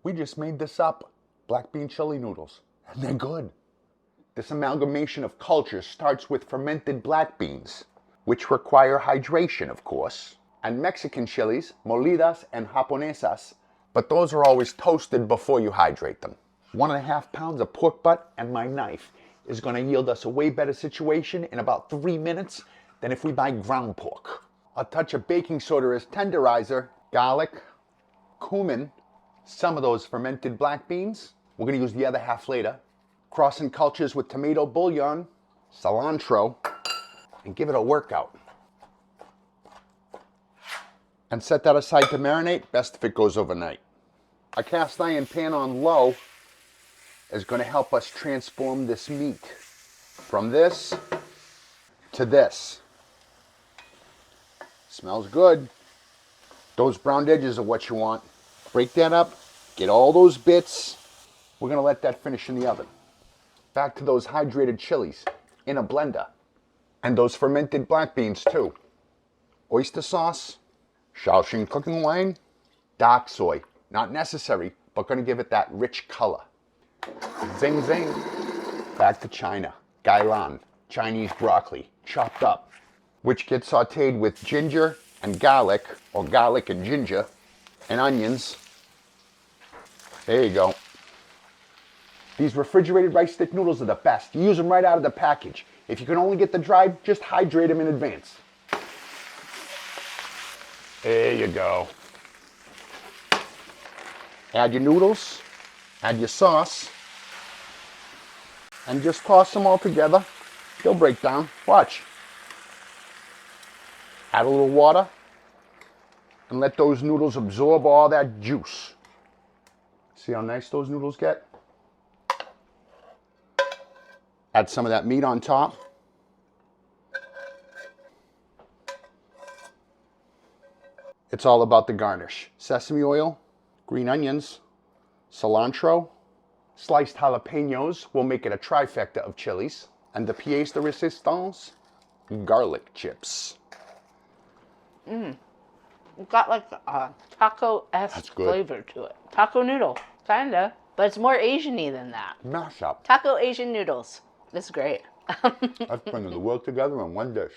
We just made this up. Black bean chili noodles. And they're good. This amalgamation of cultures starts with fermented black beans, which require hydration, of course, and Mexican chilies, molidas and japonesas, but those are always toasted before you hydrate them. 1.5 pounds of pork butt and my knife is going to yield us a way better situation in about 3 minutes than if we buy ground pork. A touch of baking soda as tenderizer, garlic, cumin, some of those fermented black beans. We're going to use the other half later. Crossing cultures with tomato bouillon, cilantro, and give it a workout. And set that aside to marinate, best if it goes overnight. A cast iron pan on low is going to help us transform this meat from this to this. Smells good. Those browned edges are what you want. Break that up, get all those bits. We're going to let that finish in the oven. Back to those hydrated chilies in a blender. And those fermented black beans too. Oyster sauce, Shaoxing cooking wine, dark soy. Not necessary, but going to give it that rich color. Zing zing. Back to China. Gailan, Chinese broccoli, chopped up, which gets sauteed with ginger and garlic, or garlic and ginger, and onions. There you go. These refrigerated rice stick noodles are the best. You use them right out of the package. If you can only get the dried, just hydrate them in advance. There you go. Add your noodles, add your sauce, and just toss them all together. They'll break down. Watch. Add a little water and let those noodles absorb all that juice. See how nice those noodles get? Add some of that meat on top. It's all about the garnish. Sesame oil, green onions, cilantro, sliced jalapenos will make it a trifecta of chilies, and the pièce de résistance, garlic chips. It's got like a taco-esque flavor to it. Taco noodle, kinda, but it's more Asian-y than that. Mashup. Taco Asian noodles. This is great. That's bringing the world together in one dish.